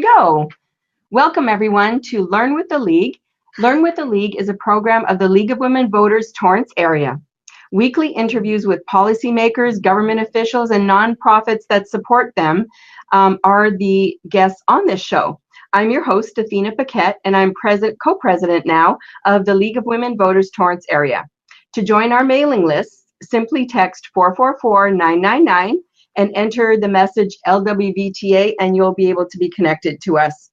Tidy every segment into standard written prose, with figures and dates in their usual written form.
Go. Welcome everyone to Learn with the League. Learn with the League is a program of the League of Women Voters Torrance area. Weekly interviews with policymakers, government officials, and nonprofits that support them are the guests on this show. I'm your host, Athena Paquette, and I'm co-president now of the League of Women Voters Torrance area. To join our mailing list, simply text 444-999 and enter the message LWVTA, and you'll be able to be connected to us.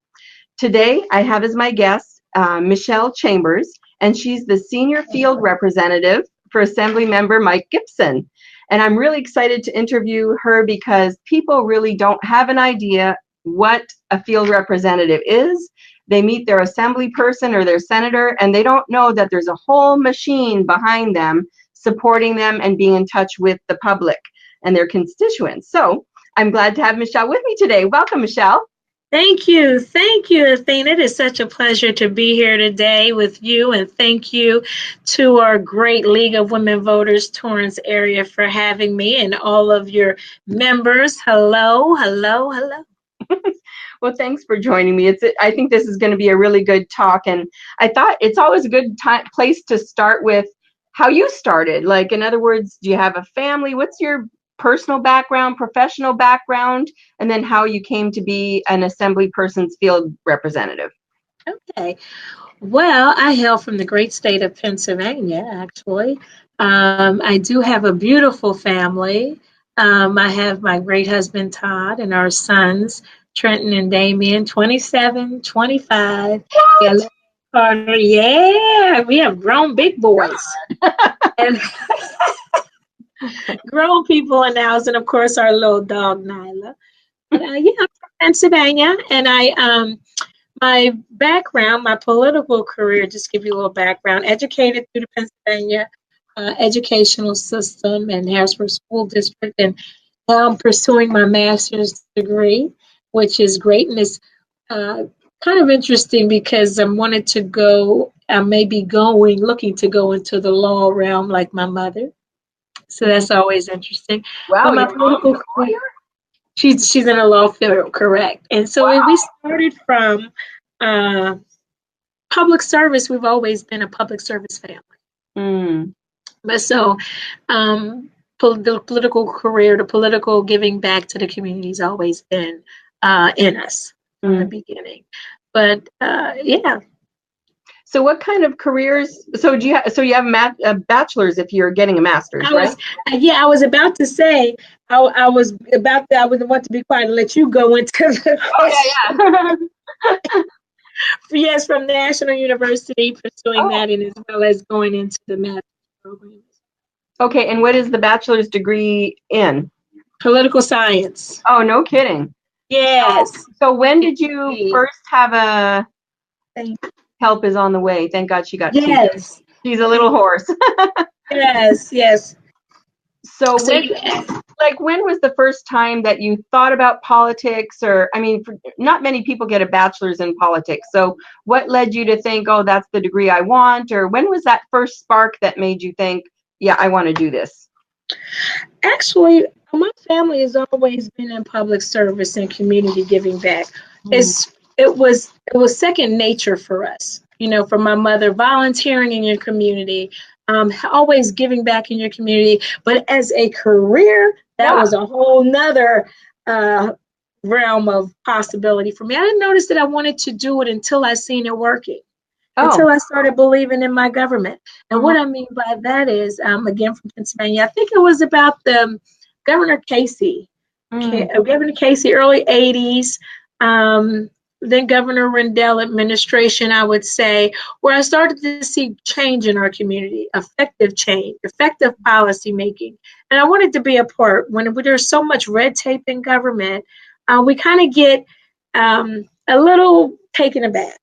Today, I have as my guest Michelle Chambers, and she's the Senior Field Representative for Assemblymember Mike Gibson. And I'm really excited to interview her because people really don't have an idea what a field representative is. They meet their assembly person or their senator, and they don't know that there's a whole machine behind them supporting them and being in touch with the public and their constituents. So I'm glad to have Michelle with me today. Welcome, Michelle. Thank you, Athena. It is such a pleasure to be here today with you, and thank you to our great League of Women Voters Torrance area for having me and all of your members. Hello. Well, thanks for joining me. I think this is going to be a really good talk, and I thought it's always a good place to start with how you started. Like, in other words, do you have a family? What's your personal background, professional background, and then how you came to be an assembly person's field representative? Okay. Well, I hail from the great state of Pennsylvania, actually. I do have a beautiful family. I have my great husband, Todd, and our sons, Trenton and Damien, 27, 25. What? Carter. Yeah, we have grown big boys. And grown people in the house, and of course our little dog Nyla. But I'm from Pennsylvania, and my background, my political career, just give you a little background. Educated through the Pennsylvania educational system and Harrisburg School District, and now I'm pursuing my master's degree, which is great, and it's kind of interesting because I'm looking to go into the law realm like my mother. So that's always interesting. Wow, my political career, she's in a law field, correct. And so we started from public service. We've always been a public service family. But so the political career, the political giving back to the community has always been in us from the beginning. But yeah. So what kind of careers? So you have a bachelor's if you're getting a master's, right? I was about to say I would want to be quiet and let you go into the question. Yeah. Yes, from National University, pursuing that, and as well as going into the master's program. Okay, and what is the bachelor's degree in? Political science. Oh, no kidding. Yes. So when did you first have help is on the way? Thank God she got yes. She's a little horse. yes. So when was the first time that you thought about politics? Or, I mean, not many people get a bachelor's in politics. So what led you to think, oh, that's the degree I want? Or when was that first spark that made you think, yeah, I want to do this? Actually, my family has always been in public service and community giving back. It was second nature for us, from my mother, volunteering in your community, always giving back in your community. But as a career, that was a whole nother realm of possibility for me. I didn't notice that I wanted to do it until I seen it working, until I started believing in my government. And what I mean by that is, again, from Pennsylvania, I think it was about the Governor Casey, Governor Casey, early 80s. Then Governor Rendell administration, I would say, where I started to see change in our community, effective change, effective policy making. And I wanted to be a part. When there's so much red tape in government, we kind of get a little taken aback,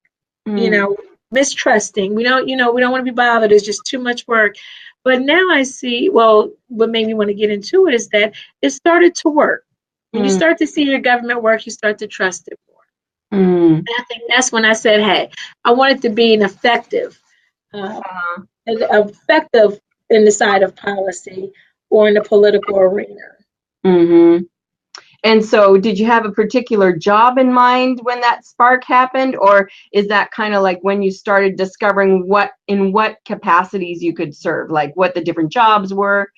mistrusting. We don't want to be bothered. It's just too much work. But now I see, what made me want to get into it is that it started to work. When you start to see your government work, you start to trust it more. And I think that's when I said, hey, I want it to be an effective in the side of policy or in the political arena. And so did you have a particular job in mind when that spark happened, or is that kind of like when you started discovering in what capacities you could serve, like what the different jobs were?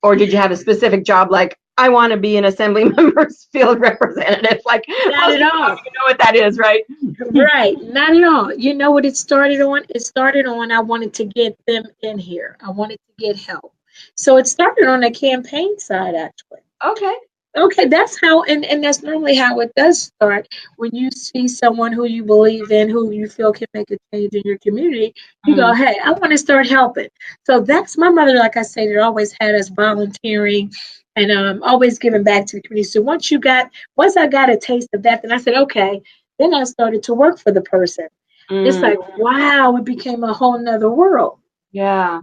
Or did you have a specific job like, I want to be an Assemblymember's field representative? Like, Not most at people don't all. even know what that is, right? Right, not at all. You know what it started on? It started on I wanted to get them in here. I wanted to get help. So it started on the campaign side, actually. Okay. Okay, that's how, and that's normally how it does start. When you see someone who you believe in, who you feel can make a change in your community, you go, Mm. hey, I want to start helping. So that's my mother, like I said, it always had us volunteering and always giving back to the community. So once I got a taste of that, then I said, okay, then I started to work for the person. It's Mm. like, wow, it became a whole nother world. Yeah.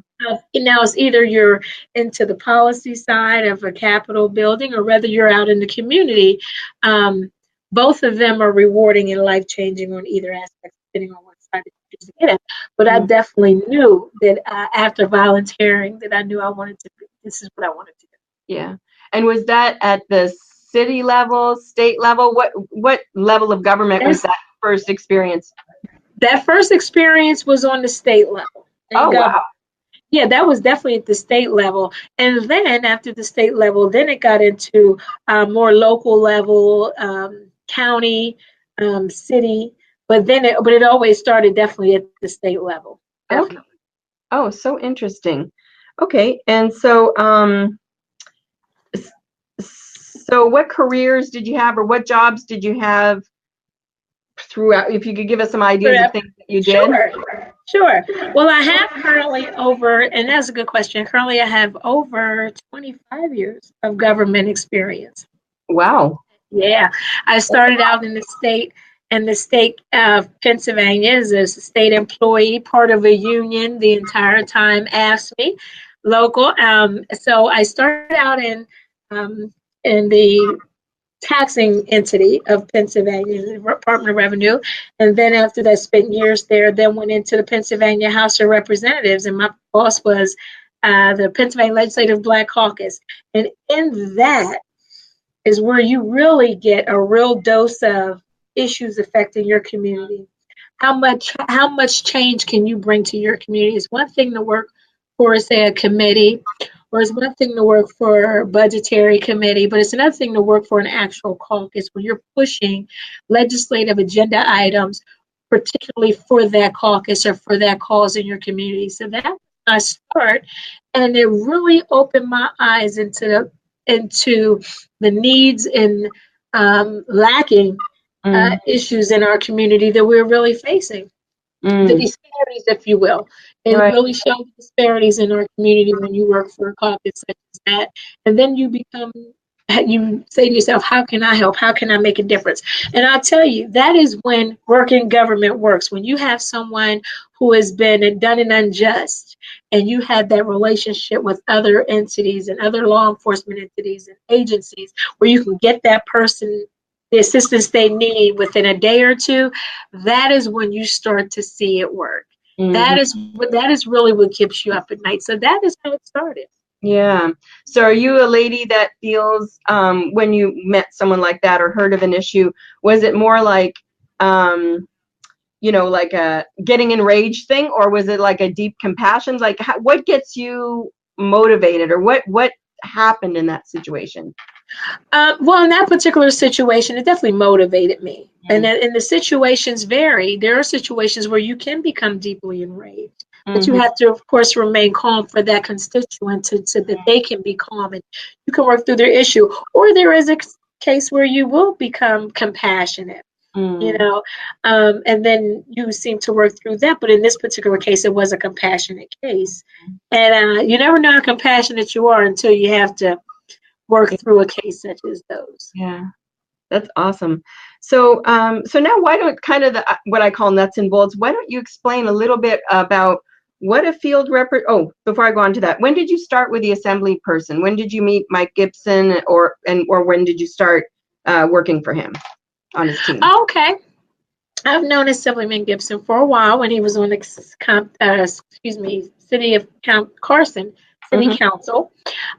And now it's either you're into the policy side of a Capitol building or whether you're out in the community. Um, Both of them are rewarding and life changing on either aspect, depending on what side you choose to get at. But I Mm. definitely knew that after volunteering, that I knew I wanted to be. This is what I wanted to do. Yeah. And was that at the city level, state level? What level of government was That's, that first experience? that first experience was on the state level in Oh, wow. government. Yeah, that was definitely at the state level. And then after the state level, then it got into more local level, county, city. But it always started definitely at the state level. Okay. Definitely. Oh, so interesting. Okay. And so, so what careers did you have, or what jobs did you have throughout? If you could give us some ideas of things that you did. Sure, sure. Well, I have currently over, and that's a good question. Currently, I have over 25 years of government experience. Wow. Yeah, I That's a started out in the state of Pennsylvania as a state employee, part of a union the entire time, AFSCME, local. So I started out um, in the taxing entity of Pennsylvania, the Department of Revenue, and then after that, spent years there. Then went into the Pennsylvania House of Representatives, and my boss was the Pennsylvania Legislative Black Caucus, and in that is where you really get a real dose of issues affecting your community. How much change can you bring to your community? It's one thing to work for, say, a committee, or it's one thing to work for a budgetary committee, but it's another thing to work for an actual caucus where you're pushing legislative agenda items, particularly for that caucus or for that cause in your community. So that's my start, and it really opened my eyes into the needs and lacking Mm. issues in our community that we're really facing, the Mm. disparities, if you will. It Right. really shows disparities in our community when you work for a caucus such as that. And then you say to yourself, how can I help? How can I make a difference? And I'll tell you, that is when working government works. When you have someone who has been done an unjust, and you have that relationship with other entities and other law enforcement entities and agencies where you can get that person the assistance they need within a day or two, that is when you start to see it work. Mhm. That is really what keeps you up at night. So that is how it started. Yeah. So are you a lady that feels, when you met someone like that or heard of an issue, was it more like, like a getting enraged thing, or was it like a deep compassion? Like, what gets you motivated, or what happened in that situation? Well, in that particular situation, it definitely motivated me. And the situations vary. There are situations where you can become deeply enraged, but you Mm-hmm. have to, of course, remain calm for that constituent so that they can be calm and you can work through their issue. Or there is a case where you will become compassionate. You Mm. know, and then you seem to work through that. But in this particular case, it was a compassionate case, and you never know how compassionate you are until you have to work through a case such as those. Yeah. That's awesome. So, so now why don't kind of what I call nuts and bolts, why don't you explain a little bit about what a field oh, before I go on to that, when did you start with the assembly person? When did you meet Mike Gibson, or when did you start working for him on his team? Okay. I've known Assemblyman Gibson for a while when he was on the city of Carson City Mhm. Council.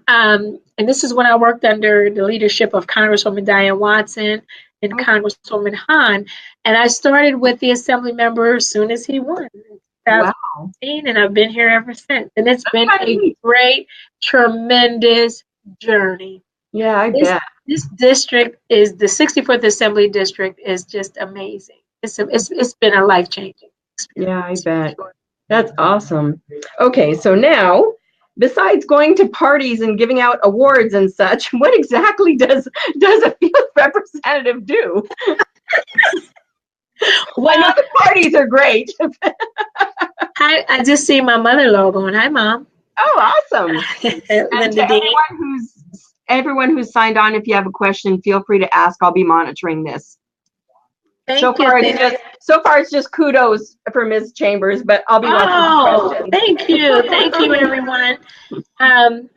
And this is when I worked under the leadership of Congresswoman Diane Watson and Oh, Congresswoman Hahn. And I started with the Assembly member as soon as he won in wow. 2015, and I've been here ever since. And it's been Kinda a neat. great, tremendous journey. Yeah, I This bet. this district is the 64th Assembly District is just amazing. It's been a life-changing Yeah, I experience for bet. sure. That's awesome. Okay, so now, besides going to parties and giving out awards and such, what exactly does a field representative do? I know Well, the parties are great. hi, I just see my mother-in-law going, "Hi, Mom." Oh, awesome. And to Linda Dean. everyone who's signed on, if you have a question, feel free to ask. I'll be monitoring this. Thank you. So far it's just kudos for Ms. Chambers, but I'll be watching the Oh, questions. thank you. Thank you, everyone.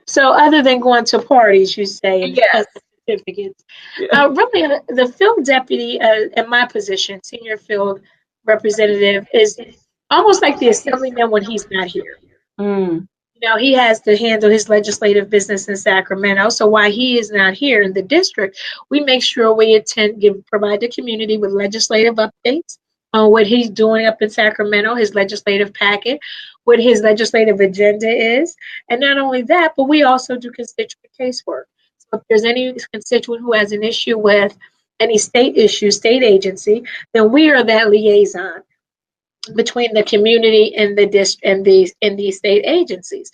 So other than going to parties, you say, and Yes. certificates, Yeah. really the field deputy in my position, senior field representative, is almost like the assemblyman when he's not here. Mm, You know, he has to handle his legislative business in Sacramento. So while he is not here in the district, we make sure we provide the community with legislative updates on what he's doing up in Sacramento, his legislative packet, what his legislative agenda is. And not only that, but we also do constituent casework. So if there's any constituent who has an issue with any state issue, state agency, then we are that liaison between the community and the state agencies.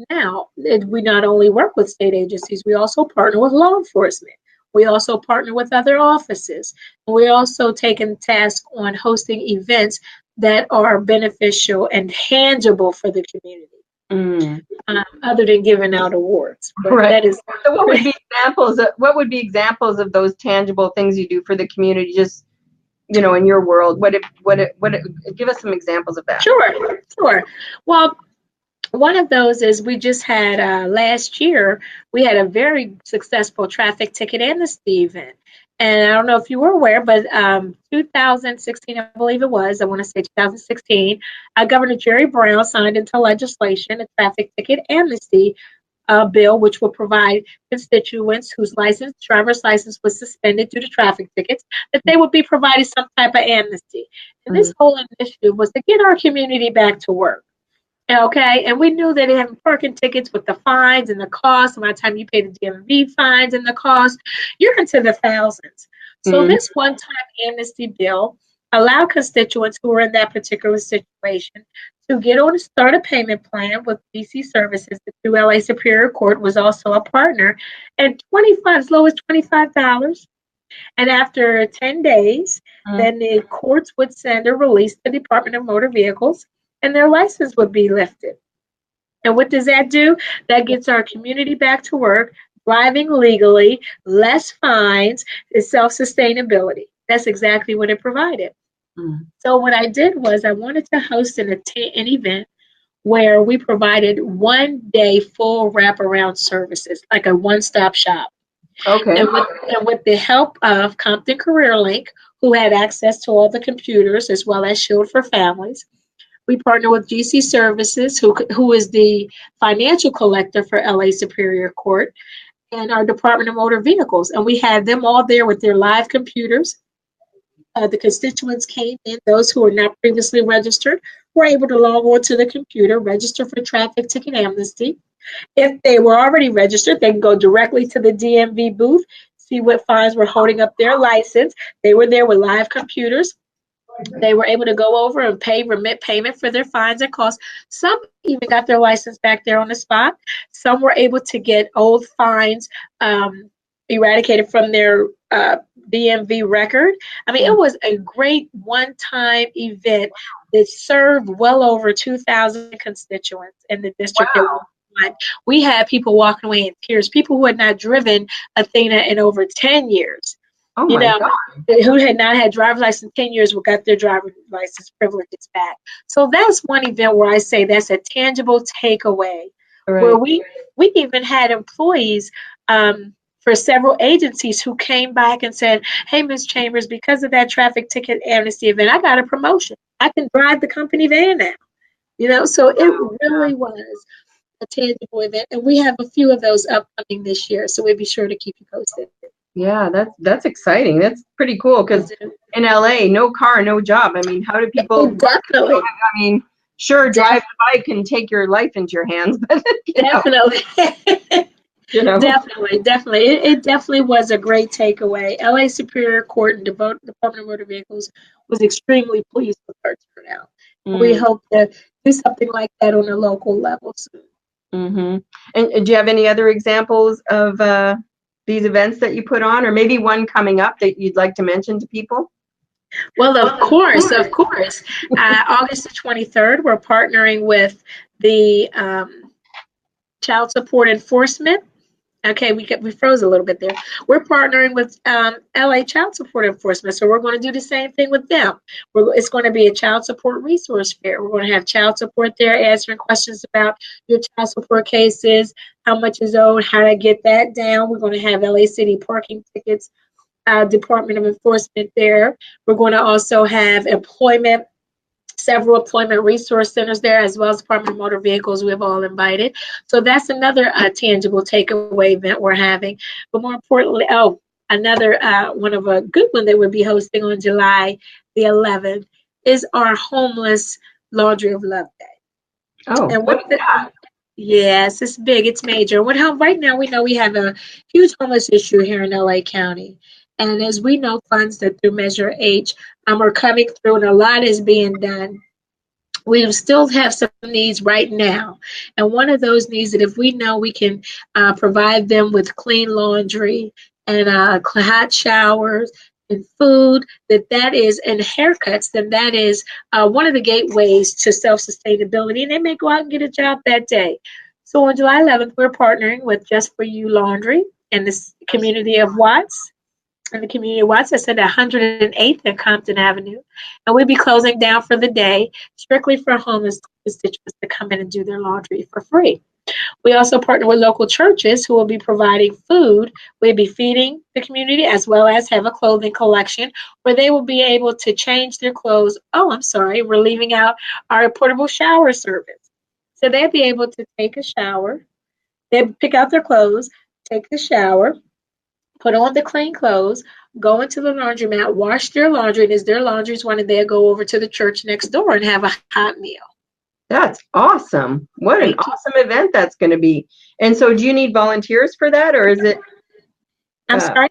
Now, we not only work with state agencies, we also partner with law enforcement. We also partner with other offices. We also take a task on hosting events that are beneficial and tangible for the community, mm. other than giving out awards. But Right. that is So what would be examples of those tangible things you do for the community, just, in your world? Give us some examples of that. sure. Well, one of those is we just had last year, we had a very successful traffic ticket amnesty event. And I don't know if you were aware, but 2016, I believe it was, I want to say 2016, Governor Jerry Brown signed into legislation a traffic ticket amnesty bill, which will provide constituents whose driver's license was suspended due to traffic tickets, that they would be provided some type of amnesty. And this whole initiative was to get our community back to work. Okay, and we knew that having parking tickets with the fines and the cost, by the time you pay the DMV fines and the cost, you're into the thousands. So this one-time amnesty bill allowed constituents who were in that particular situation to get on a start a payment plan with DC Services, that through LA Superior Court was also a partner, and as low as $25. And after 10 days, then the courts would send a release to the Department of Motor Vehicles, and their license would be lifted. And what does that do? That gets our community back to work, driving legally, less fines, and self-sustainability. That's exactly what it provided. So what I did was I wanted to host an event where we provided 1 day full wraparound services, like a one-stop shop. Okay. And with the help of Compton Career Link, who had access to all the computers, as well as Shield for Families, we partner with GC Services, who is the financial collector for LA Superior Court, and our Department of Motor Vehicles. And we had them all there with their live computers. The constituents came in, those who were not previously registered were able to log on to the computer, register for traffic ticket amnesty. If they were already registered, they can go directly to the DMV booth, see what fines were holding up their license. They were there with live computers. They were able to go over and remit payment for their fines and costs. Some even got their license back there on the spot. Some were able to get old fines eradicated from their DMV record. I mean, it was a great one-time event that served well over 2,000 constituents in the district. Wow. We had people walking away in tears, people who had not driven Athena in over 10 years. Oh my God. Who had not had driver's license 10 years got their driver's license privileges back. So that's one event where I say that's a tangible takeaway. Right. Where we even had employees for several agencies who came back and said, hey, Ms. Chambers, because of that traffic ticket amnesty event, I got a promotion. I can drive the company van now. So it really was a tangible event. And we have a few of those upcoming this year, so we'll be sure to keep you posted. Yeah, that's exciting. That's pretty cool because in LA, no car, no job. I mean, how do people? Oh, definitely. I mean, sure, drive the bike and take your life into your hands, but definitely. Definitely. Definitely. It definitely was a great takeaway. LA Superior Court and Department of Motor Vehicles was extremely pleased with our turnout. We hope to do something like that on a local level soon. Mm-hmm. And do you have any other examples of these events that you put on, or maybe one coming up that you'd like to mention to people? Well, of course. August the 23rd, we're partnering with the Child Support Enforcement. Okay, we froze a little bit there. We're partnering with LA Child Support Enforcement, so we're going to do the same thing with them. It's going to be a child support resource fair. We're going to have child support there answering questions about your child support cases, how much is owed, how to get that down. We're going to have LA City parking tickets, Department of Enforcement there. We're going to also have several employment resource centers there, as well as Department of Motor Vehicles. We have all invited. So that's another tangible takeaway event we're having. But more importantly, another one of a good one that we'll be hosting on July the 11th is our Homeless Laundry of Love Day. Oh, and what that? Yes, it's big, it's major. Right now we know we have a huge homeless issue here in LA County. And as we know, funds that through Measure H are coming through, and a lot is being done. We still have some needs right now. And one of those needs that if we know we can provide them with clean laundry and hot showers and food, that is, and haircuts, then that is one of the gateways to self-sustainability. And they may go out and get a job that day. So on July 11th, we're partnering with Just For You Laundry in the community of Watts. In the community of Watts, that's at 108th and Compton Avenue. And we'll be closing down for the day, strictly for homeless constituents to come in and do their laundry for free. We also partner with local churches who will be providing food. We'll be feeding the community as well as have a clothing collection where they will be able to change their clothes. Oh, I'm sorry, we're leaving out our portable shower service. So they'll be able to take a shower. They pick out their clothes, take the shower, put on the clean clothes, go into the laundromat, wash their laundry, and as their laundry's wanted, they'll go over to the church next door and have a hot meal. That's awesome. What an awesome event that's going to be. And so do you need volunteers for that, or is it? I'm sorry?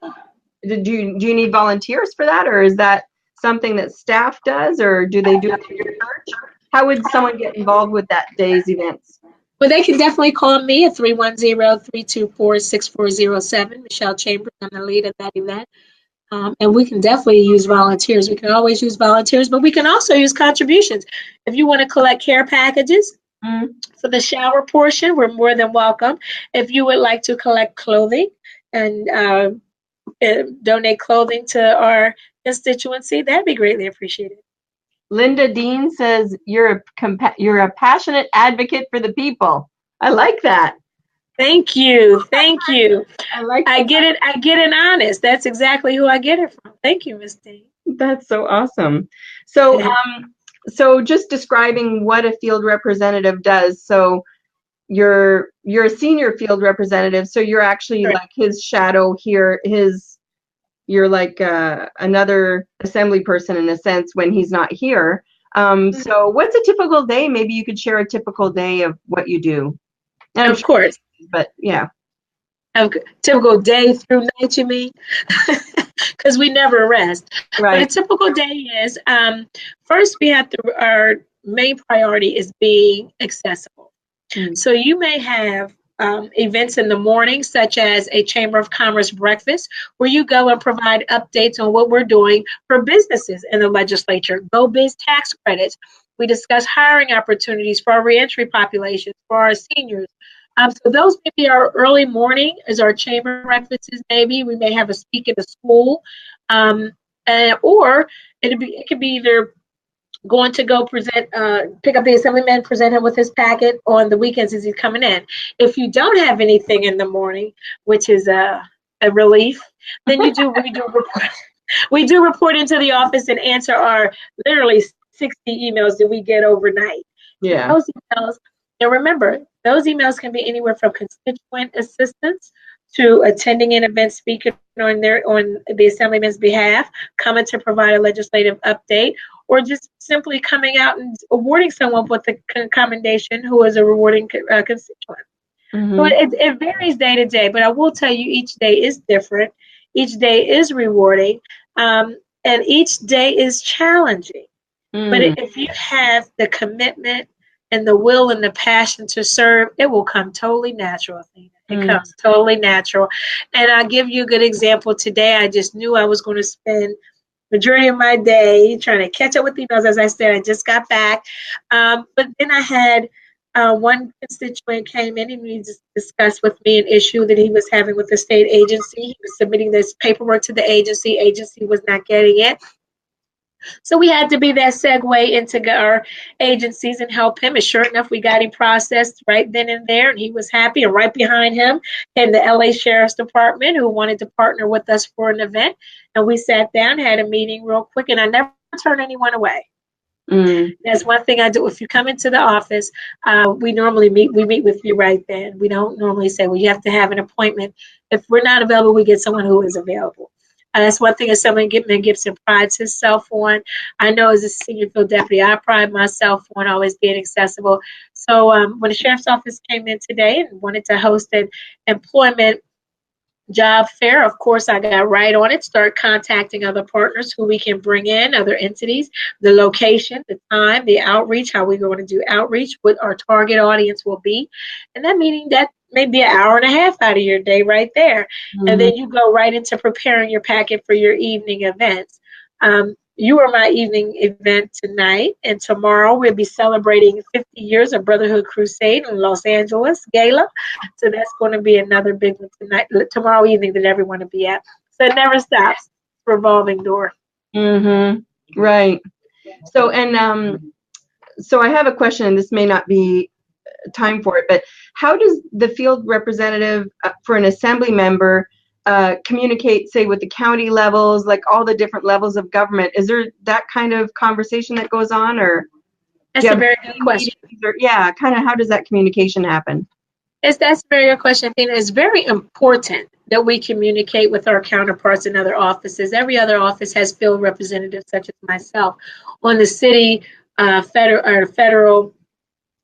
Do you need volunteers for that, or is that something that staff does, or do they do it through your church? How would someone get involved with that day's events? Well, they can definitely call me at 310-324-6407. Michelle Chambers, I'm the lead of that event. And we can definitely use volunteers. We can always use volunteers, but we can also use contributions. If you want to collect care packages for the shower portion, we're more than welcome. If you would like to collect clothing and donate clothing to our constituency, that'd be greatly appreciated. Linda Dean says you're a passionate advocate for the people. I like that. Thank you. I get it honest. That's exactly who I get it from. Thank you, Ms. Dean. That's so awesome. So so just describing what a field representative does. So you're a senior field representative, so you're actually like his shadow here, you're like another assembly person in a sense when he's not here. So what's a typical day? Maybe you could share a typical day of what you do. And of course. But yeah. A typical day through night, you mean? Because we never rest. Right. But a typical day is, first we have our main priority is being accessible. So you may have events in the morning, such as a Chamber of Commerce breakfast, where you go and provide updates on what we're doing for businesses in the legislature, Go Biz tax credits. We discuss hiring opportunities for our reentry populations, for our seniors. So those may be our early morning as our chamber breakfasts. Maybe we may have a speak at the school, or it could be either going to go present, pick up the assemblyman, present him with his packet on the weekends as he's coming in. If you don't have anything in the morning, which is a relief, then we do report. We do report into the office and answer our literally 60 emails that we get overnight. Yeah. Those emails, and remember, Those emails can be anywhere from constituent assistance to attending an event, speaking on the Assemblyman's behalf, coming to provide a legislative update, or just simply coming out and awarding someone with a commendation who is a rewarding constituent. So it varies day to day, but I will tell you each day is different. Each day is rewarding, and each day is challenging. But if you have the commitment and the will and the passion to serve, it will come totally natural. It comes totally natural. And I'll give you a good example. Today, I just knew I was going to spend majority of my day trying to catch up with emails. As I said, I just got back. But then I had one constituent came in and he just discussed with me an issue that he was having with the state agency. He was submitting this paperwork to the agency. Agency was not getting it. So we had to be that segue into our agencies and help him. And sure enough, we got him processed right then and there, and he was happy. And right behind him came the LA Sheriff's Department, who wanted to partner with us for an event. And we sat down, had a meeting real quick, and I never turn anyone away. That's one thing I do. If you come into the office, we normally meet with you right then. We don't normally say, well, you have to have an appointment. If we're not available, we get someone who is available. That's one thing Assemblyman Gibson prides himself on. I know as a senior field deputy, I pride myself on always being accessible. So when the sheriff's office came in today and wanted to host an employment job fair, of course, I got right on it, start contacting other partners who we can bring in, other entities, the location, the time, the outreach, how we're going to do outreach, what our target audience will be. And that meeting, that may be an hour and a half out of your day right there. And then you go right into preparing your packet for your evening events. You are my evening event tonight, and tomorrow we'll be celebrating 50 years of Brotherhood Crusade in Los Angeles Gala. So that's going to be another big one tomorrow evening that everyone will be at. So it never stops. Revolving door. Right. So so I have a question, and this may not be time for it, but how does the field representative for an assembly member communicate, say, with the county levels, like all the different levels of government? Is there that kind of conversation that goes on, or? That's a very good question. Yeah, kind of how does that communication happen? That's a very good question, Athena. It's very important that we communicate with our counterparts in other offices. Every other office has field representatives, such as myself, on the city, federal,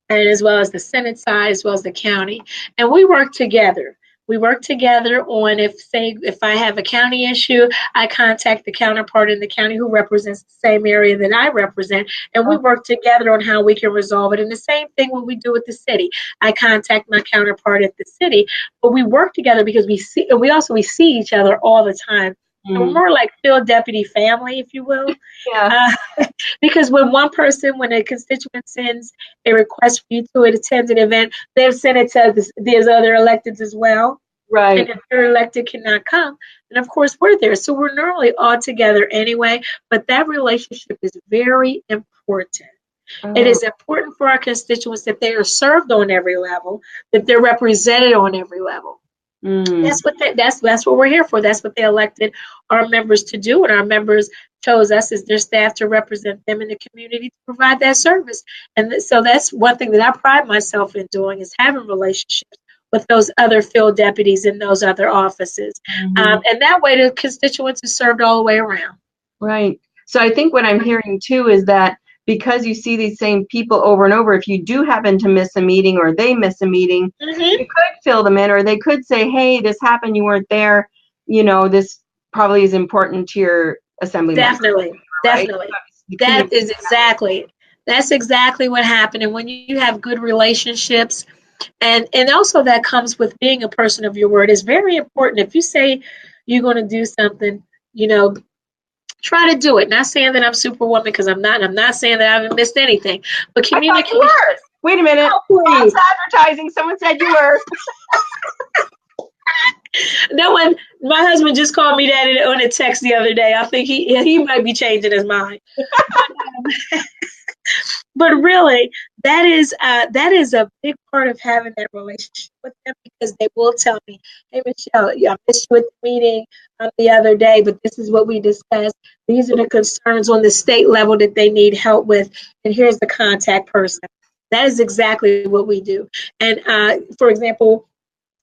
and as well as the Senate side, as well as the county. And we work together. We work together on if I have a county issue, I contact the counterpart in the county who represents the same area that I represent, and we work together on how we can resolve it. And the same thing when we do with the city. I contact my counterpart at the city, but we work together because we see each other all the time. So we're more like field deputy family, if you will. Yeah. Because when a constituent sends a request for you to attend an event, they've sent it to these other electeds as well. Right. And if your elected cannot come, then of course we're there. So we're normally all together anyway, but that relationship is very important. It is important for our constituents that they are served on every level, that they're represented on every level. That's what we're here for. That's what they elected our members to do, and our members chose us as their staff to represent them in the community to provide that service. And so that's one thing that I pride myself in doing, is having relationships with those other field deputies in those other offices. And that way the constituents are served all the way around. Right. So I think what I'm hearing too is that because you see these same people over and over, if you do happen to miss a meeting or they miss a meeting, you could fill them in, or they could say, hey, this happened, you weren't there. You know, this probably is important to your assembly. Definitely. That's exactly what happened. And when you have good relationships, and also that comes with being a person of your word, is very important. If you say you're going to do something, try to do it. Not saying that I'm Superwoman, because I'm not. I'm not saying that I haven't missed anything. But communicate. Wait a minute. False advertising. Someone said you were. No one. My husband just called me that on a text the other day. I think he might be changing his mind. But really, that is a big part of having that relationship with them, because they will tell me, hey, Michelle, I missed you at the meeting the other day, but this is what we discussed. These are the concerns on the state level that they need help with, and here's the contact person. That is exactly what we do. And for example,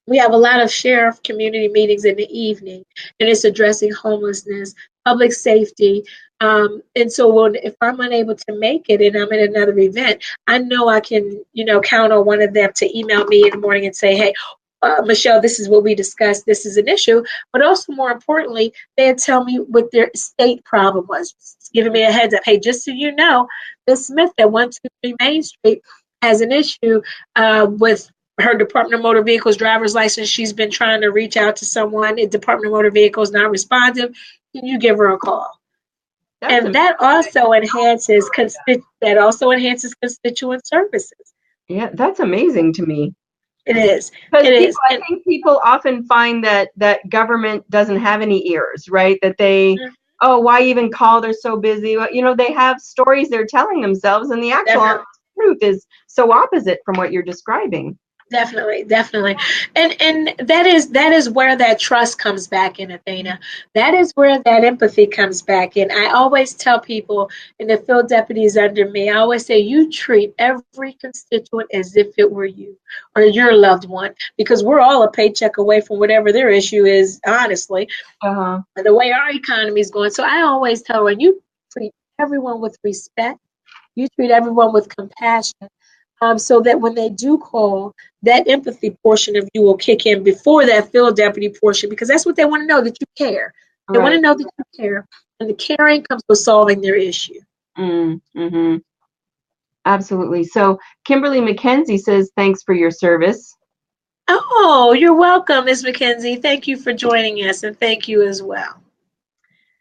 we have a lot of sheriff community meetings in the evening, and it's addressing homelessness, public safety. And so if I'm unable to make it and I'm at another event, I know I can, count on one of them to email me in the morning and say, hey, Michelle, this is what we discussed. This is an issue. But also, more importantly, they'd tell me what their state problem was, just giving me a heads up. Hey, just so you know, Ms. Smith at 123 Main Street has an issue with her Department of Motor Vehicles driver's license. She's been trying to reach out to someone at Department of Motor Vehicles, not responsive. Can you give her a call? And that also enhances constituent services. Yeah, that's amazing to me. It is. Because I think people often find that government doesn't have any ears, right? That they, oh, why even call? They're so busy. They have stories they're telling themselves, and the actual truth is so opposite from what you're describing. Definitely. And that is where that trust comes back in, Athena. That is where that empathy comes back in. I always tell people, and the field deputies under me, I always say, you treat every constituent as if it were you or your loved one, because we're all a paycheck away from whatever their issue is, honestly, the way our economy is going. So I always tell when you treat everyone with respect, you treat everyone with compassion, so that when they do call, that empathy portion of you will kick in before that field deputy portion, because that's what they want to know, that you care. They want to know that you care, and the caring comes with solving their issue. Mm-hmm. Absolutely. So Kimberly McKenzie says, thanks for your service. Oh, you're welcome, Ms. McKenzie. Thank you for joining us, and thank you as well.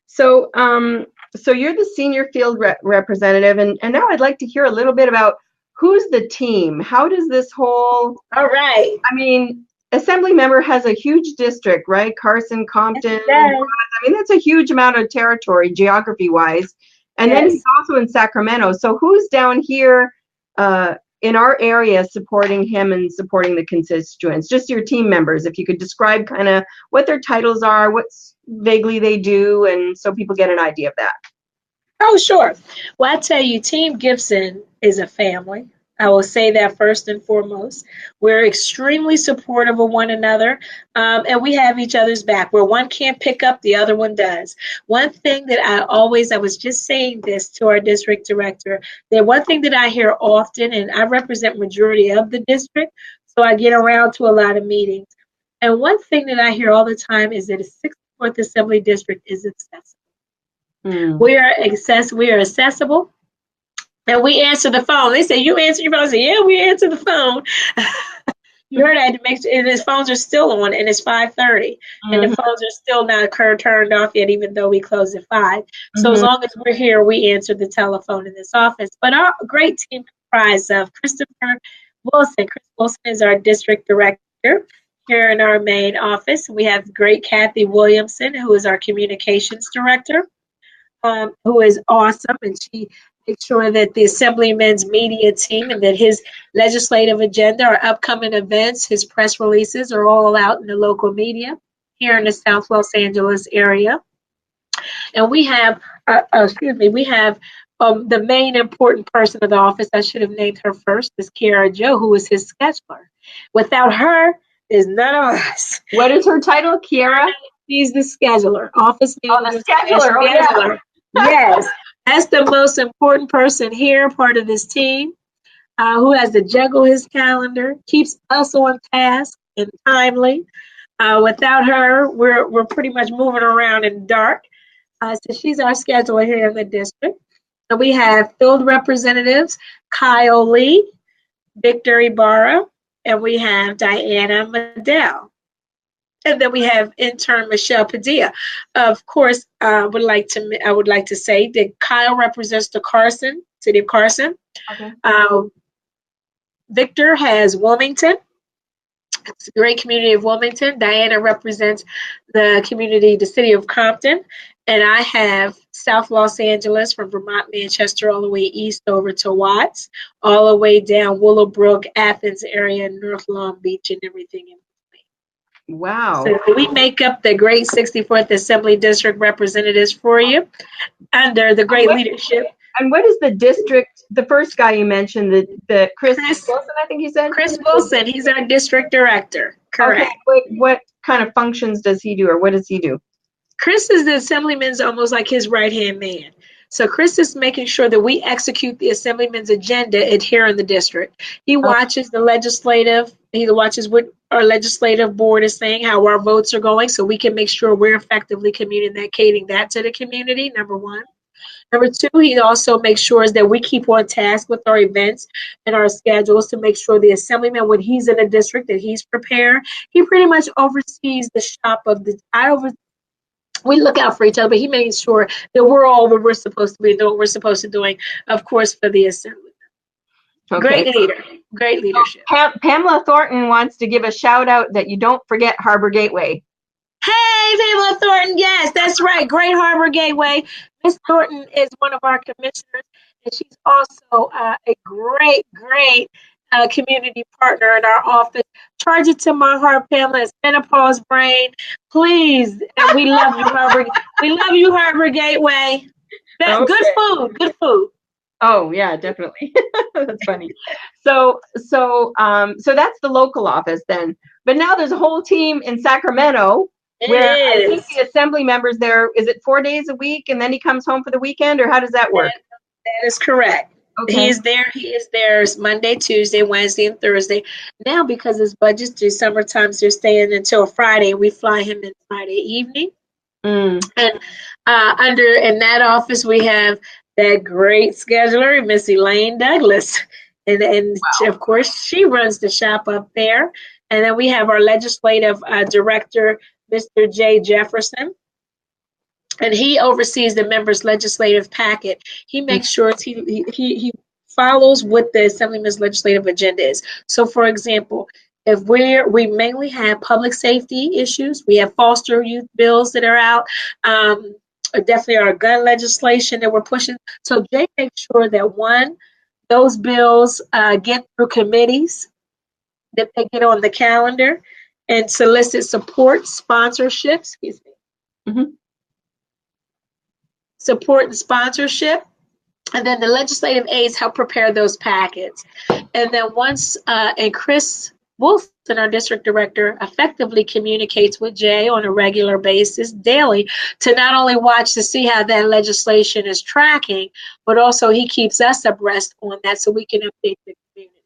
So you're the senior field representative, and now I'd like to hear a little bit about who's the team? How does this whole... All right. I mean, Assemblymember has a huge district, right? Carson, Compton. Yes. I mean, that's a huge amount of territory, geography-wise. And then he's also in Sacramento. So who's down here in our area supporting him and supporting the constituents? Just your team members, if you could describe kind of what their titles are, what vaguely they do, and so people get an idea of that. Oh, sure. Well, I tell you, Team Gibson is a family. I will say that first and foremost. We're extremely supportive of one another, and we have each other's back. Where one can't pick up, the other one does. One thing that I was just saying this to our district director, that one thing that I hear often, and I represent majority of the district, so I get around to a lot of meetings. And one thing that I hear all the time is that the 64th Assembly District is accessible. We are accessible, and we answer the phone. They say, you answer your phone. I say, yeah, we answer the phone. You heard that to make sure, and his phones are still on, and it's 5:30, and the phones are still not turned off yet, even though we close at 5. So as long as we're here, we answer the telephone in this office. But our great team comprised of Christopher Wilson. Chris Wilson is our district director here in our main office. We have great Kathy Williamson, who is our communications director. Who is awesome, and she makes sure that the Assemblyman's media team and that his legislative agenda, our upcoming events, his press releases are all out in the local media here in the South Los Angeles area. And we have, the main important person of the office, I should have named her first, is Kiara Joe, who is his scheduler. Without her, there's none of us. What is her title, Kiara? She's the scheduler. Office name the scheduler. Oh, yeah. Yes, that's the most important person here, part of this team, who has to juggle his calendar, keeps us on task and timely. Without her, we're pretty much moving around in the dark. So she's our scheduler here in the district. And we have field representatives, Kyle Lee, Victor Ibarra, and we have Diana Medell. And then we have intern Michelle Padilla. Of course, I would like to say that Kyle represents the city of Carson. Okay. Victor has Wilmington. It's a great community of Wilmington. Diana represents the city of Compton. And I have South Los Angeles from Vermont, Manchester, all the way east over to Watts, all the way down Willowbrook, Athens area, North Long Beach, and everything in between. Wow. So we make up the great 64th Assembly District representatives for you under the great leadership. And what is the district, the first guy you mentioned, the Chris Chris Wilson, I think you said? Chris Wilson, he's our district director. Okay, Correct. what kind of functions does he do, or what does he do? Chris is the assemblyman's almost like his right-hand man. So Chris is making sure that we execute the assemblyman's agenda here in the district. He watches the legislative, he watches what our legislative board is saying, how our votes are going, so we can make sure we're effectively communicating that to the community, number one. Number two, he also makes sure that we keep on task with our events and our schedules to make sure the assemblyman, when he's in a district, that he's prepared. He pretty much oversees the shop of the, we look out for each other, but he makes sure that we're all where we're supposed to be and doing what we're supposed to doing, of course, for the assembly. Okay. Great leader, great leadership. Pamela Thornton wants to give a shout out that you don't forget Harbor Gateway. Hey, Pamela Thornton, yes, that's right. Great Harbor Gateway. Miss Thornton is one of our commissioners, and she's also a great community partner in our office. Charge it to my heart, Pamela. It's menopause brain. Please, and we love you, Harbor. We love you, Harbor Gateway. Okay. Good food. Oh yeah, definitely. That's funny. So that's the local office then. But now there's a whole team in Sacramento where I think the assembly members there, is it 4 days a week and then he comes home for the weekend, or how does that work? That is correct. Okay. He is there Monday, Tuesday, Wednesday, and Thursday. Now, because his budget's through summertime, they're staying until Friday. We fly him in Friday evening. And in that office, we have that great scheduler, Miss Elaine Douglas. And wow. Of course, she runs the shop up there. And then we have our legislative director, Mr. Jay Jefferson. And he oversees the members' legislative packet. He makes sure he follows what the Assemblyman's legislative agenda is. So, for example, if we mainly have public safety issues, we have foster youth bills that are out, definitely our gun legislation that we're pushing. So Jay makes sure that those bills get through committees, that they get on the calendar, and solicit support, sponsorship, support and sponsorship, and then the legislative aides help prepare those packets. And then and Chris Wilson, our district director, effectively communicates with Jay on a regular basis, daily, to not only watch to see how that legislation is tracking, but also he keeps us abreast on that so we can update the community.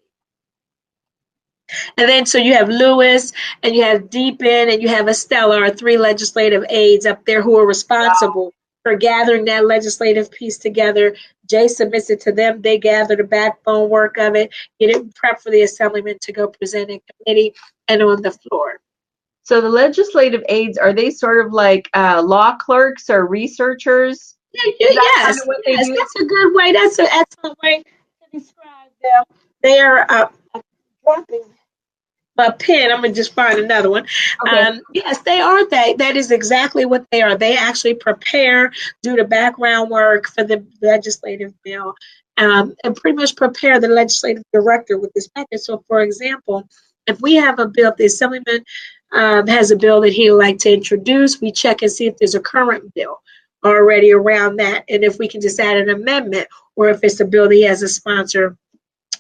And then so you have Lewis, and you have Deepin, and you have Estella, our 3 legislative aides up there who are responsible for gathering that legislative piece together. Jay submits it to them. They gather the backbone work of it, get it prepped for the assemblyman to go present in committee and on the floor. So the legislative aides, are they sort of like law clerks or researchers? Yes, that's a good way. That's an excellent way to describe them. They are dropping my pen. I'm gonna just find another one. Okay. Yes, they are. That is exactly what they are. They actually prepare, do the background work for the legislative bill, and pretty much prepare the legislative director with this package. So, for example, if we have a bill, if the assemblyman has a bill that he'd like to introduce, we check and see if there's a current bill already around that, and if we can just add an amendment, or if it's a bill that he has a sponsor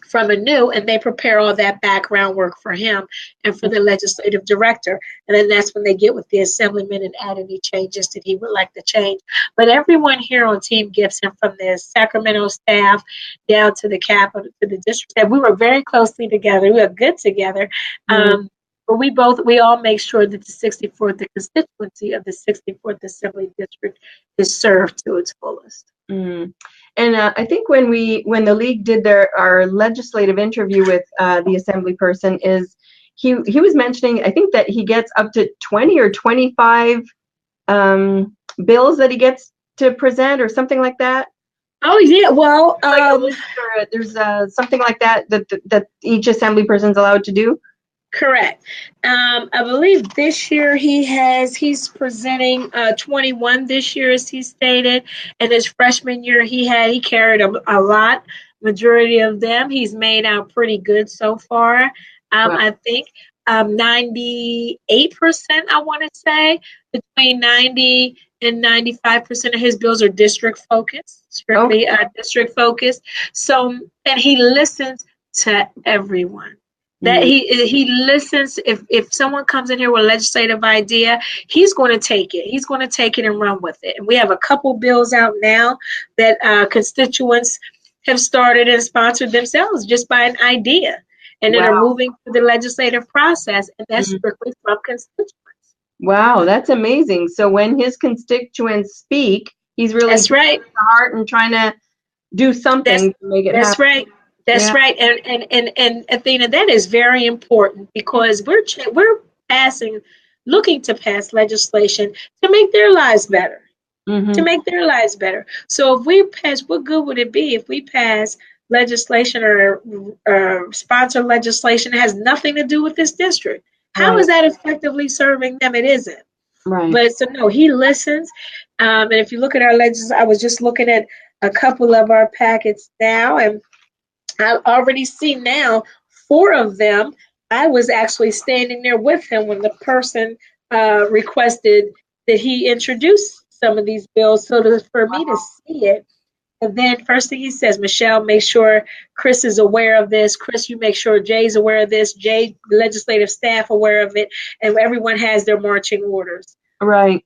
from a new, and they prepare all that background work for him and for the legislative director. And then that's when they get with the assemblyman and add any changes that he would like to change. But everyone here on Team Gibson, from the Sacramento staff down to the Capitol, to the district staff, we were very closely together. We were good together. But we all make sure that the 64th, the constituency of the 64th Assembly District, is served to its fullest. And I think when the league did our legislative interview with the assembly person, he was mentioning, I think, that he gets up to 20 or 25 bills that he gets to present, or something like that. Oh yeah, well, there's something like that each assembly person is allowed to do. Correct. I believe this year he's presenting 21 this year, as he stated. And his freshman year he carried a lot, majority of them. He's made out pretty good so far. Wow. I think 98%, I want to say, between 90 and 95% of his bills are district focused, strictly district focused. So, and he listens to everyone. That he listens. If someone comes in here with a legislative idea, he's going to take it. He's going to take it and run with it. And we have a couple bills out now that constituents have started and sponsored themselves just by an idea, and then are moving through the legislative process, and that's strictly from constituents. Wow, that's amazing. So when his constituents speak, he's really That's right. the heart and trying to do something to make it happen. That's right. That's right. And Athena, that is very important because we're looking to pass legislation to make their lives better. To make their lives better. So if we pass, what good would it be if we pass legislation or sponsor legislation that has nothing to do with this district? How is that effectively serving them? It isn't. Right. But so no, he listens. And if you look at our legislation, I was just looking at a couple of our packets now, and I already see now 4 of them. I was actually standing there with him when the person requested that he introduce some of these bills, so for me to see it. And then first thing he says, Michelle, make sure Chris is aware of this. Chris, you make sure Jay's aware of this. Jay, legislative staff aware of it, and everyone has their marching orders. Right.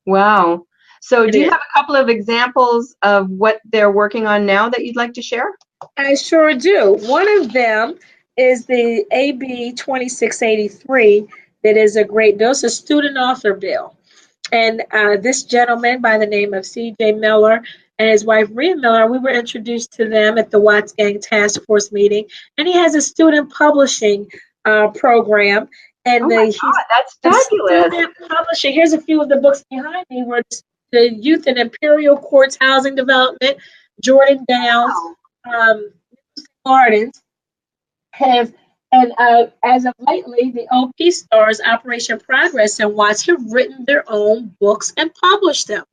Wow. So do you have a couple of examples of what they're working on now that you'd like to share? I sure do. One of them is the AB 2683 that is a great bill. It's a student author bill. And this gentleman by the name of C.J. Miller and his wife, Rhea Miller, we were introduced to them at the Watts Gang Task Force meeting. And he has a student publishing program. And that's fabulous. Student publishing. Here's a few of the books behind me were the Youth in Imperial Courts Housing Development, Jordan Downs, Gardens have, and as of lately, the OP stars Operation Progress and Watts have written their own books and published them.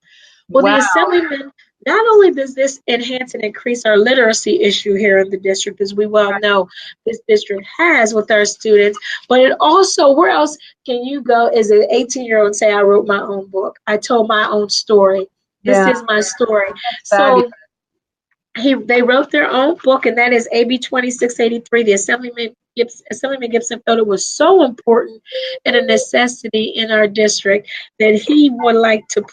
Well, the Assemblyman, not only does this enhance and increase our literacy issue here in the district, as we well know this district has with our students, but it also, where else can you go as an 18-year-old and say, I wrote my own book, I told my own story, this is my story. So they wrote their own book, and that is AB 2683. The Assemblyman Gibson felt it was so important and a necessity in our district that he would like to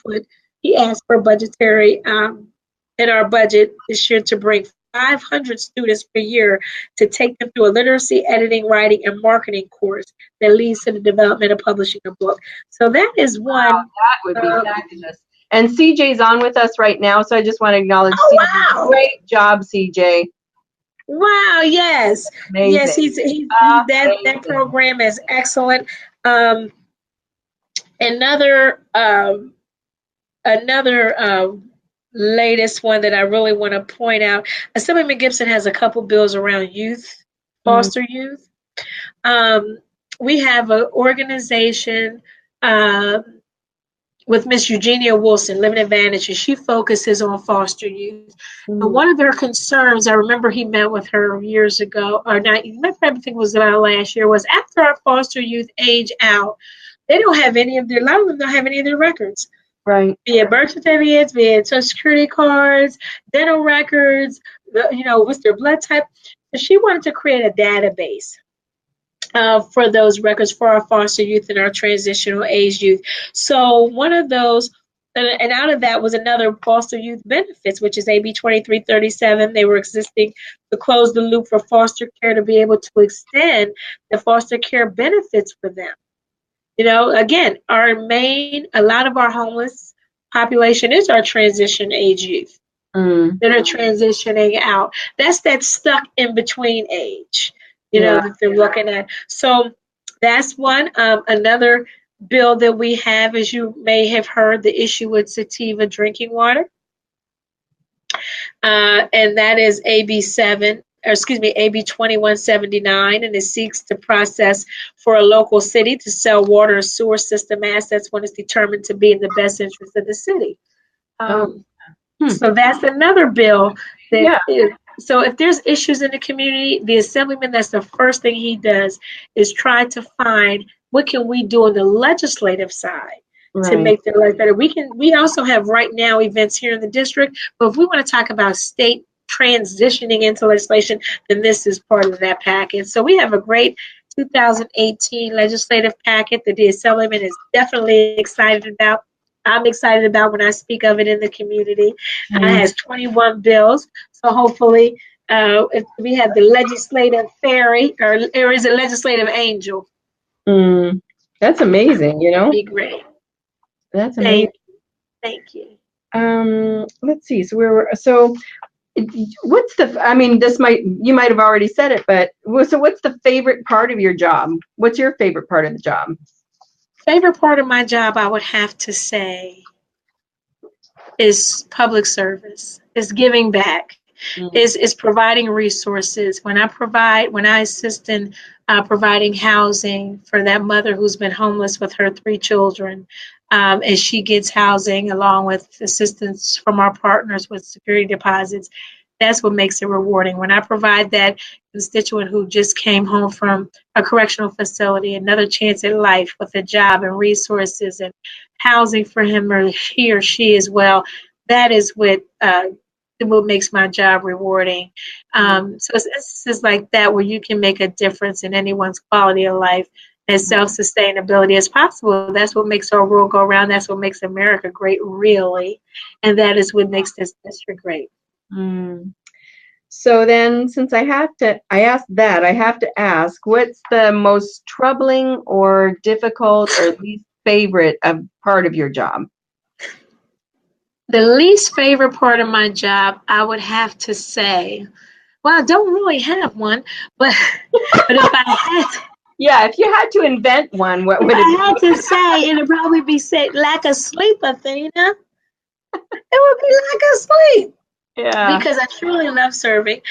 he asked for budgetary in our budget this year to bring 500 students per year to take them through a literacy, editing, writing, and marketing course that leads to the development of publishing a book. So that is one. Wow, that would be fabulous. And CJ's on with us right now, so I just want to acknowledge CJ. Wow. Great job, CJ. Wow, yes. Amazing. Yes, that program is excellent. Another latest one that I really want to point out, Assemblyman Gibson has a couple bills around youth, foster youth. We have an organization with Miss Eugenia Wilson, Living Advantage, and she focuses on foster youth. And one of their concerns, I remember he met with her years ago, or not, I think it was about last year, was after our foster youth age out, they don't have any of their, a lot of them don't have any of their records. Right. Be it birth certificates, be it social security cards, dental records, what's their blood type. So she wanted to create a database for those records for our foster youth and our transitional age youth. So one of those, and out of that was another foster youth benefits, which is AB 2337. They were existing to close the loop for foster care to be able to extend the foster care benefits for them. Again, a lot of our homeless population is our transition age youth that are transitioning out. That's that stuck in between age. That they're looking at. So that's one. Another bill that we have, as you may have heard, the issue with sativa drinking water. And that is AB 2179, and it seeks to process for a local city to sell water or sewer system assets when it's determined to be in the best interest of the city. So that's another bill that so if there's issues in the community, the Assemblyman, that's the first thing he does is try to find what can we do on the legislative side to Right. make their life better. We also have right now events here in the district, but if we want to talk about state transitioning into legislation, then this is part of that package. So we have a great 2018 legislative packet that the Assemblyman is definitely excited about. I'm excited about when I speak of it in the community. It has 21 bills, so hopefully if we have the legislative fairy, or is it legislative angel? That's amazing, you know? Be great. That's amazing. Thank you. Thank you. Let's see. So what's I mean, you might have already said it, but so what's the favorite part of your job? What's your favorite part of the job? Favorite part of my job, I would have to say, is public service, is giving back, is providing resources. When I assist in providing housing for that mother who's been homeless with her 3 children, and she gets housing along with assistance from our partners with security deposits, that's what makes it rewarding. When I provide that constituent who just came home from a correctional facility another chance at life with a job and resources and housing for him or he or she as well, that is what makes my job rewarding. So it's like that, where you can make a difference in anyone's quality of life, and self-sustainability as possible. That's what makes our world go around. That's what makes America great, really. And that is what makes this district great. So then, since I asked that, I have to ask, what's the most troubling or difficult or least favorite part of your job? The least favorite part of my job, I would have to say, well, I don't really have one, but if I had to, yeah, if you had to invent one, what would it be? I had to say, it'd probably be lack of sleep, Athena. It would be lack of sleep. Yeah. Because I truly love serving.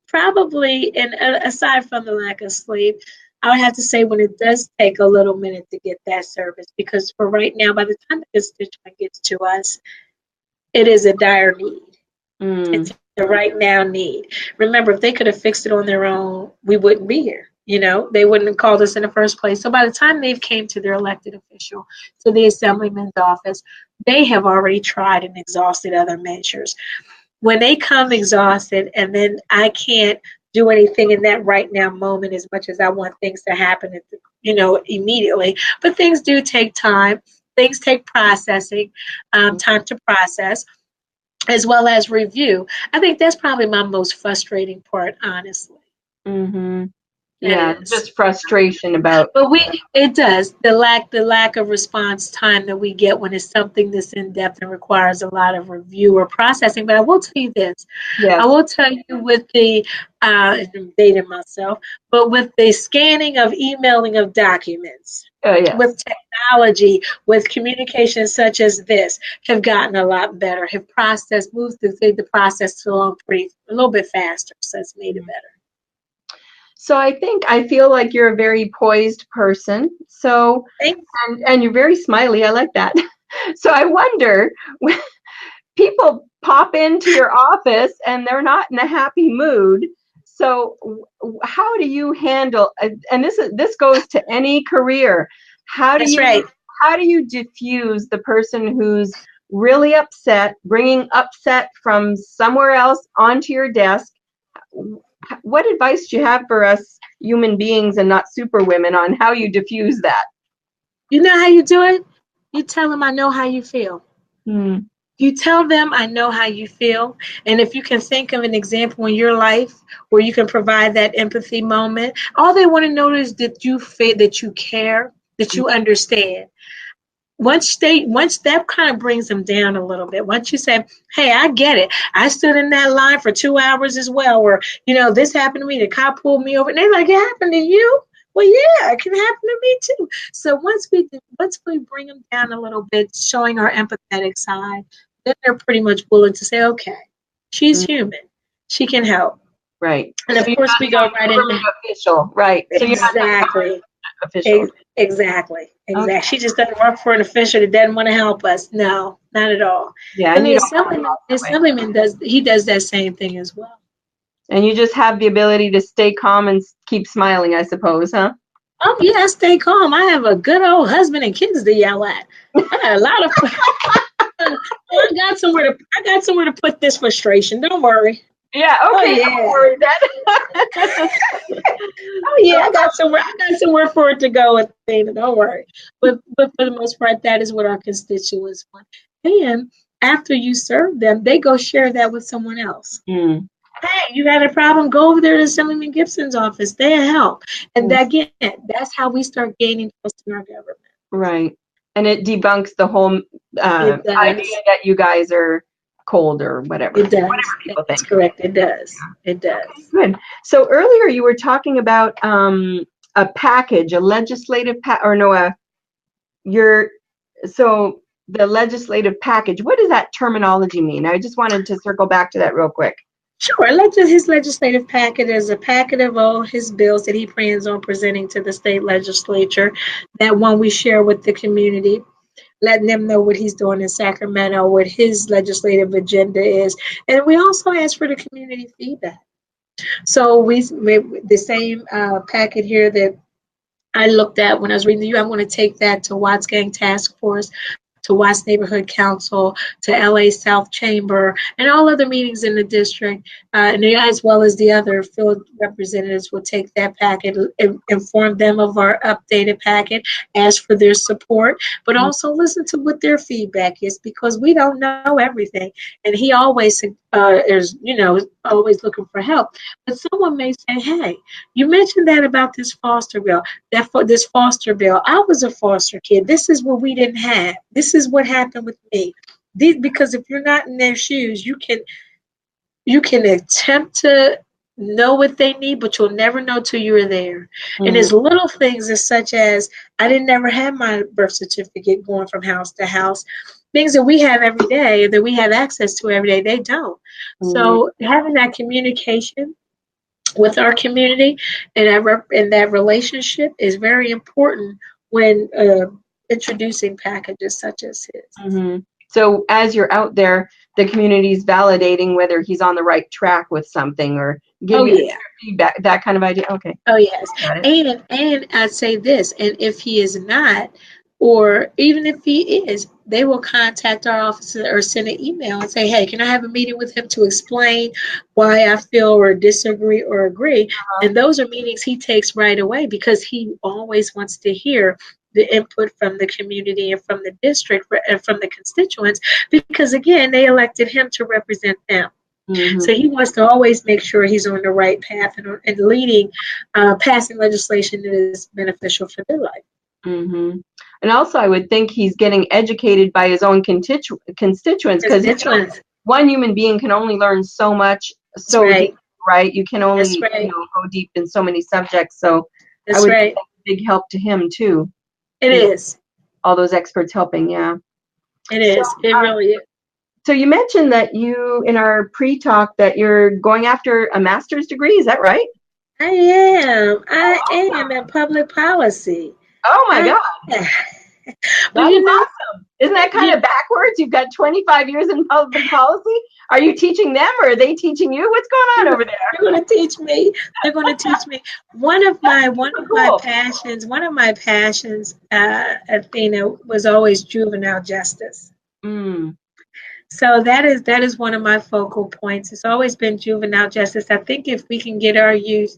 Probably, and aside from the lack of sleep, I would have to say when it does take a little minute to get that service, because for right now, by the time the constituent gets to us, it is a dire need. It's a right now need. Remember, if they could have fixed it on their own, we wouldn't be here. You know, they wouldn't have called us in the first place. So by the time they've came to their elected official, to the assemblyman's office, they have already tried and exhausted other measures. When they come exhausted, and then I can't do anything in that right now moment as much as I want things to happen, immediately. But things do take time. Things take processing, time to process, as well as review. I think that's probably my most frustrating part, honestly. Yeah, just frustration about. But it does, the lack of response time that we get when it's something that's in depth and requires a lot of review or processing. But I will tell you this. Yes. I will tell you with the I'm dating myself, but with the scanning of emailing of documents, Yes. with technology, with communication such as this, have gotten a lot better, have moved the process along a little bit faster, so it's made it better. So I feel like you're a very poised person. So, and you're very smiley. I like that. So I wonder, when people pop into your office and they're not in a happy mood. So how do you handle, and this goes to any career. How do you diffuse the person who's really upset, bringing upset from somewhere else onto your desk? What advice do you have for us human beings and not superwomen on how you diffuse that? You know how you do it? You tell them, I know how you feel. You tell them, I know how you feel. And if you can think of an example in your life where you can provide that empathy moment, all they want to know is that you feel, that you care, that you understand. Once that kind of brings them down a little bit. Once you say, hey, I get it. I stood in that line for 2 hours as well, or, this happened to me. The cop pulled me over. And they're like, it happened to you? Well, yeah, it can happen to me too. So once we bring them down a little bit, showing our empathetic side, then they're pretty much willing to say, okay, she's human. She can help. Right. And of course, we go right into official. Right. So exactly. Official. Exactly. Okay. She just doesn't work for an official that doesn't want to help us. No, not at all. Yeah. And the assemblyman does that same thing as well. And you just have the ability to stay calm and keep smiling, I suppose, huh? Oh yeah, I stay calm. I have a good old husband and kids to yell at. I got a lot of. I got somewhere to put this frustration. Don't worry. Yeah, Oh okay, don't yeah. worry that. Oh yeah, I got somewhere for it to go, Athena. Don't worry. But for the most part, that is what our constituents want. And after you serve them, they go share that with someone else. Mm, Hey, you got a problem? Go over there to Assemblyman Gibson's office. They'll help. And mm, again, that's how we start gaining trust in our government. right. And it debunks the whole It idea does. that you guys are cold or whatever. It does. Whatever people That's think. correct. It does. It Okay, does. good. So earlier you were talking about a package, a legislative or no, your so the legislative package. What does that terminology mean? I just wanted to circle back to that real quick. Sure. His legislative packet is a packet of all his bills that he plans on presenting to the state legislature. That one we share with the community, letting them know what he's doing in Sacramento, what his legislative agenda is. And we also ask for the community feedback. So we the same packet here that I looked at when I was reading you. I'm going to take that to Watts Gang Task Force, to Watts Neighborhood Council, to LA South Chamber, and all other meetings in the district, and as well as the other field representatives will take that packet, inform them of our updated packet, ask for their support, but also listen to what their feedback is, because we don't know everything. And he always is, always looking for help. But someone may say, hey, you mentioned that about this foster bill. This foster bill, I was a foster kid. This is what we didn't have. This is what happened with me. Because if you're not in their shoes, you can attempt to know what they need, but you'll never know till you're there. And Mm, there's little things as such as I didn't never have my birth certificate going from house to house. Things that we have every day, that we have access to every day, they don't. mm, So having that communication with our community and that relationship is very important when introducing packages such as his. mhm. So as you're out there, the community's validating whether he's on the right track with something or Oh giving you yeah. feedback, that kind of idea. Okay, Oh yes. got it. And I'd say this, and if he is not, or even if he is, they will contact our office or send an email and say, hey, can I have a meeting with him to explain why I feel or disagree or agree? And those are meetings he takes right away, because he always wants to hear the input from the community and from the district and from the constituents, because again, they elected him to represent them. Mm-hmm. So he wants to always make sure he's on the right path and leading, passing legislation that is beneficial for their life. Mm-hmm. And also, I would think he's getting educated by his own constituents, because Constituents. one human being can only learn so much, so That's right. deep, right? You can only, That's right. go deep in so many subjects. So I That's would think right. that's a big help to him too. It is. All those experts helping, yeah. It So, is. It really is. so you mentioned that you, in our pre-talk, that you're going after a master's degree. Is that right? I am. I Oh, am in public policy. oh my I, God. well, That is awesome. Isn't that kind of backwards? You've got 25 years in public policy. Are you teaching them or are they teaching you? What's going on over there? they're going to teach me. They're going to teach me. One of my Cool. passions, Athena, was always juvenile justice. Mm, So that is one of my focal points. It's always been juvenile justice. I think if we can get our youth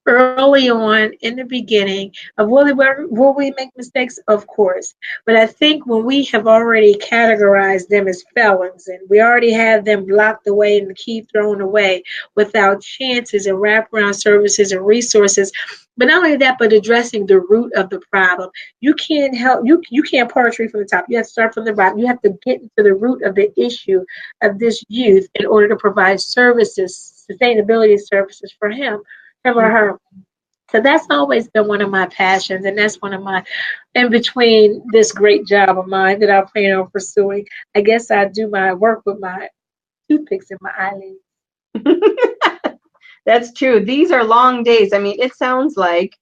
early on in the beginning of will we make mistakes? Of course. But I think when we have already categorized them as felons and we already have them locked away and the key thrown away without chances and wraparound services and resources, but not only that, but addressing the root of the problem. You can't you can't part a tree from the top. You have to start from the bottom. You have to get into the root of the issue of this youth in order to provide services, sustainability services for him or her. So that's always been one of my passions, and that's one of my, in between this great job of mine that I plan on pursuing, I guess I do my work with my toothpicks in my eyelids. that's true. These are long days. I mean, it sounds like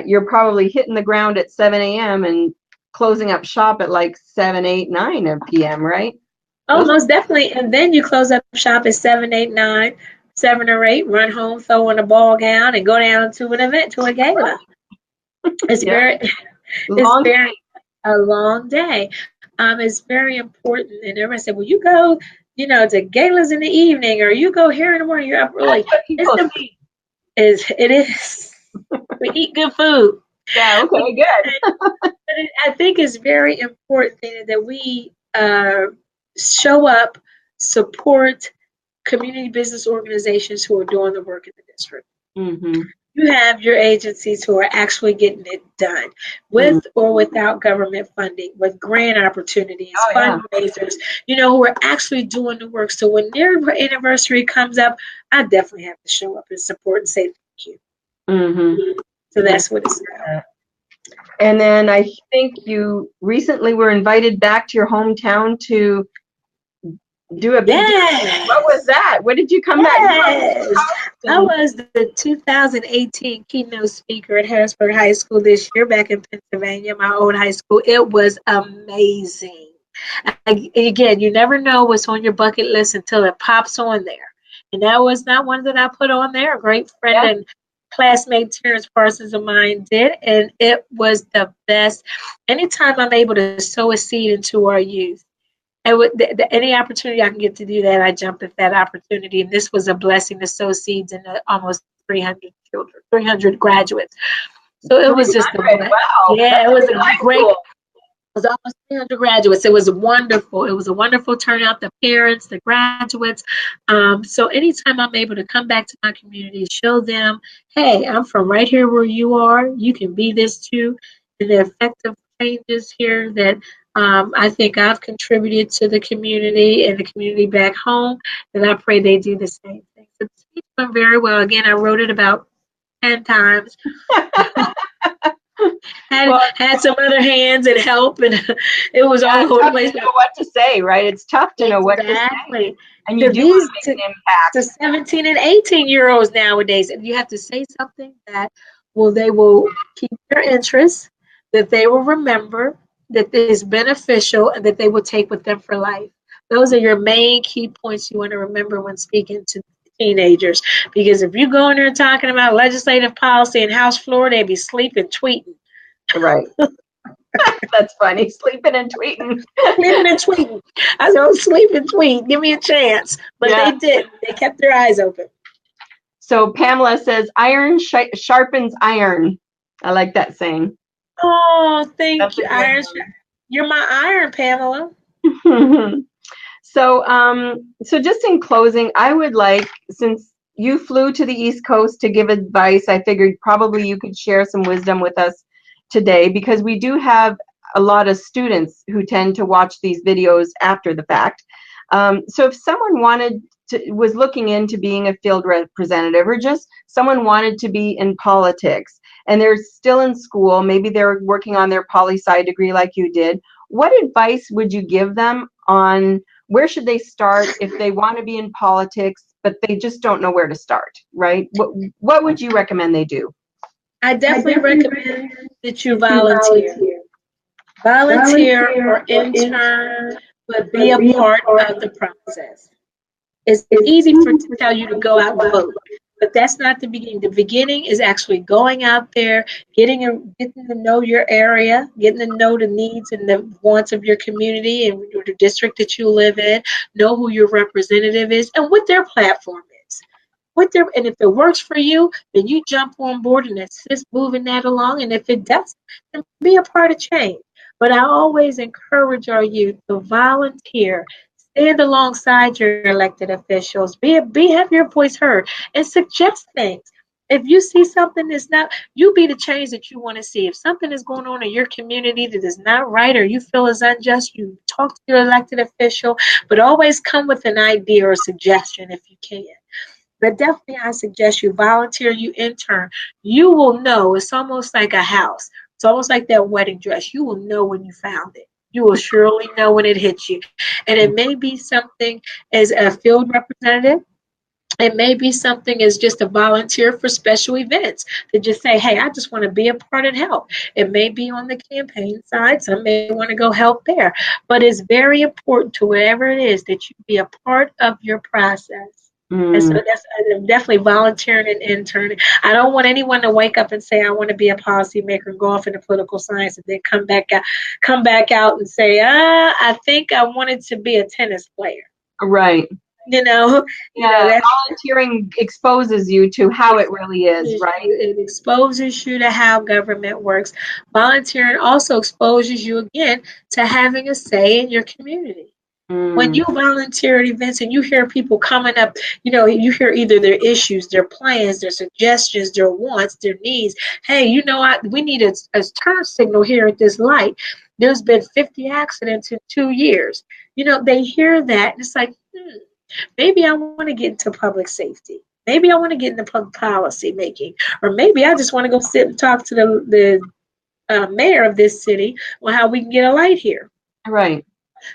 you're probably hitting the ground at 7 a.m. and closing up shop at like 7, 8, 9 p.m., right? Oh, most definitely. And then you close up shop at 7, 8, 9, 7 or 8, run home, throw on a ball gown, and go down to an event, to a gala. It's Yeah. very, it's Long. very a long day. It's very important. And everyone said, well, you go, to galas in the evening, or you go here in the morning. You're up That's early. what It's people the see. it is. We eat good food. Yeah. Okay. Good. But I think it's very important that we show up, support community business organizations who are doing the work in the district. Mm-hmm. You have your agencies who are actually getting it done Mm. with or without government funding, with grant opportunities, Oh yeah. fundraisers, who are actually doing the work. So when their anniversary comes up, I definitely have to show up and support and say thank you. Mm-hmm. So that's what it's about. And then I think you recently were invited back to your hometown to do a big dinner. What Yes. was that? What did you come back Yes, I doing? was the 2018 keynote speaker at Harrisburg High School this year back in Pennsylvania, my old high school. It was amazing. Again, you never know what's on your bucket list until it pops on there. And that was not one that I put on there. A great friend Yeah. and classmate Terrence Parsons of mine did, and it was the best. Anytime I'm able to sow a seed into our youth, and with any opportunity I can get to do that, I jump at that opportunity. And this was a blessing to sow seeds in almost 300 children, 300 graduates. So it was just a 300. blessing. Wow. Yeah, That's it a was big a high great, school. it was almost 300 graduates. It was wonderful. It was a wonderful turnout, the parents, the graduates. So anytime I'm able to come back to my community, show them, hey, I'm from right here where you are. You can be this too. And the effective changes here that I think I've contributed to the community and the community back home, and I pray they do the same thing. So the speech went very well. Again, I wrote it about 10 times. had Well, had some other hands and help, and it was yeah, all it's over the tough place. to know what to say, right? It's tough to know what to say. Exactly. And you To do want these to make to, an impact. to 17 and 18-year-olds nowadays, and you have to say something that they will keep their interest, that they will remember, that is beneficial, and that they will take with them for life. Those are your main key points you want to remember when speaking to teenagers. Because if you go in there talking about legislative policy and House floor, they be sleeping, tweeting. Right. That's funny. Sleeping and tweeting. Sleeping and tweeting. I said, sleep and tweet. Give me a chance. But Yeah. they did. They kept their eyes open. So Pamela says, iron sharpens iron. I like that saying. Oh, thank That's a you, good Iron. You're my iron, Pamela. one. So just in closing, I would like, since you flew to the East Coast to give advice, I figured probably you could share some wisdom with us today, because we do have a lot of students who tend to watch these videos after the fact. So if someone was looking into being a field representative, or just someone wanted to be in politics and they're still in school, maybe they're working on their poli-sci degree like you did, what advice would you give them on where should they start if they want to be in politics, but they just don't know where to start, right? What would you recommend they do? I definitely recommend that you volunteer. Volunteer or intern, but be a part of the process. It's easy to tell you to go out and vote, but that's not the beginning. The beginning is actually going out there, getting to know your area, getting to know the needs and the wants of your community and the district that you live in, know who your representative is and what their platform is. And if it works for you, then you jump on board and assist moving that along. And if it doesn't, then be a part of change. But I always encourage our youth to volunteer, stand alongside your elected officials, have your voice heard, and suggest things. If you see something that's not, you be the change that you want to see. If something is going on in your community that is not right or you feel is unjust, you talk to your elected official, but always come with an idea or suggestion if you can. But definitely, I suggest you volunteer, you intern. You will know. It's almost like a house. It's almost like that wedding dress. You will know when you found it. You will surely know when it hits you. And it may be something as a field representative. It may be something as just a volunteer for special events to just say, hey, I just want to be a part and help. It may be on the campaign side. Some may want to go help there. But it's very important to whatever it is that you be a part of your process. And so Mm, that's definitely volunteering and interning. I don't want anyone to wake up and say, I want to be a policymaker and go off into political science and then come back out and say, I think I wanted to be a tennis player. right. You know, Yeah, that's volunteering exposes you to how it really is, right? it exposes you to how government works. Volunteering also exposes you again to having a say in your community. When Mm, you volunteer at events and you hear people coming up, you hear either their issues, their plans, their suggestions, their wants, their needs. Hey, we need a turn signal here at this light. There's been 50 accidents in 2 years. They hear that and it's like, maybe I want to get into public safety. Maybe I want to get into public policy making, or maybe I just want to go sit and talk to the mayor of this city on how we can get a light here. right.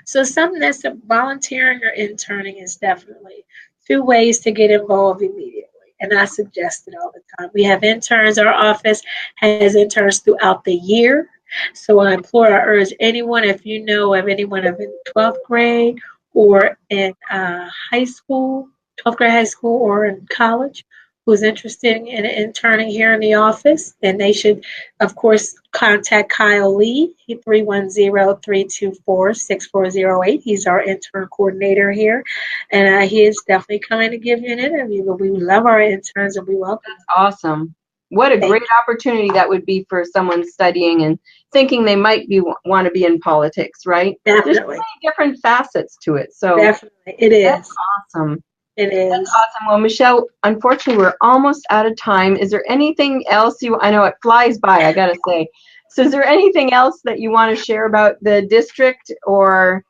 So something that's volunteering or interning is definitely two ways to get involved immediately. And I suggest it all the time. We have interns. Our office has interns throughout the year. So I urge anyone, if you know of anyone in 12th grade or in high school, 12th grade high school or in college, who's interested in interning here in the office, then they should, of course, contact Kyle Lee, 310-324-6408. He's our intern coordinator here, and he is definitely coming to give you an interview. But we love our interns and we welcome them. Awesome. What a great opportunity that would be for someone studying and thinking they might want to be in politics, right? There's so Definitely. many different facets to it. So Definitely. It that's is. awesome. It That's is. awesome. Well, Michelle, unfortunately, we're almost out of time. Is there anything else I know it flies by, I gotta say. So is there anything else that you want to share about the district or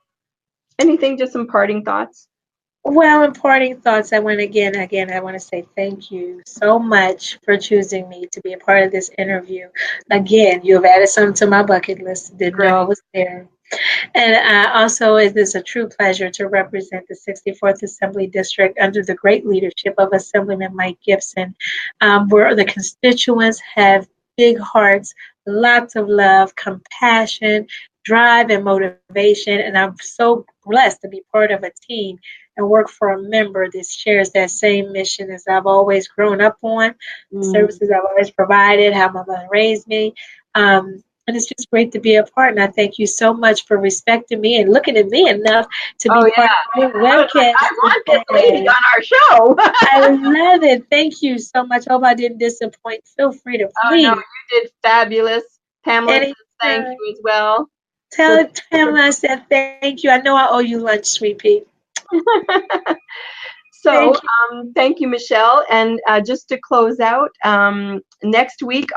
anything, just some parting thoughts? Well, in parting thoughts, I want to say thank you so much for choosing me to be a part of this interview. Again, you have added something to my bucket list. Didn't know I Great. was there. And also, it is a true pleasure to represent the 64th Assembly District under the great leadership of Assemblyman Mike Gibson, where the constituents have big hearts, lots of love, compassion, drive, and motivation. And I'm so blessed to be part of a team and work for a member that shares that same mission as I've always grown up on, the services I've always provided, how my mother raised me. And it's just great to be a part. And I thank you so much for respecting me and looking at me enough to be part of your webcast. I want this lady on our show. I love it. Thank you so much. Hope I didn't disappoint. Feel free to Oh, no, please. you did fabulous. Pamela says thank you as well. Tell Pamela I said thank you. I know I owe you lunch, sweet pea. So thank you, Michelle. And just to close out, next week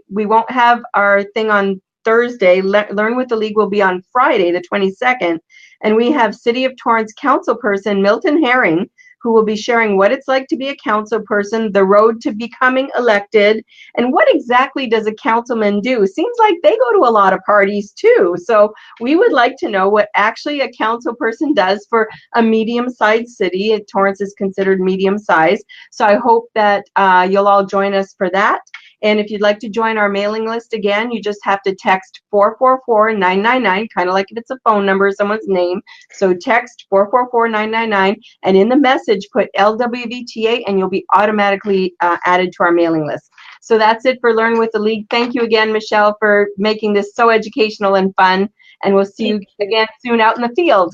we won't have our thing on Thursday. Learn with the League will be on Friday, the 22nd. And we have City of Torrance councilperson Milton Herring, who will be sharing what it's like to be a council person, the road to becoming elected, and what exactly does a councilman do? Seems like they go to a lot of parties too. So we would like to know what actually a council person does for a medium-sized city. Torrance is considered medium-sized. So I hope that you'll all join us for that. And if you'd like to join our mailing list again, you just have to text 444-999, kind of like if it's a phone number, someone's name. So text 444-999, and in the message put LWVTA, and you'll be automatically added to our mailing list. So that's it for Learn with the League. Thank you again, Michelle, for making this so educational and fun. And we'll see you again soon out in the field.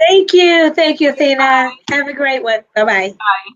Thank you. Thank you, Athena. Have a great one. Bye-bye. Bye.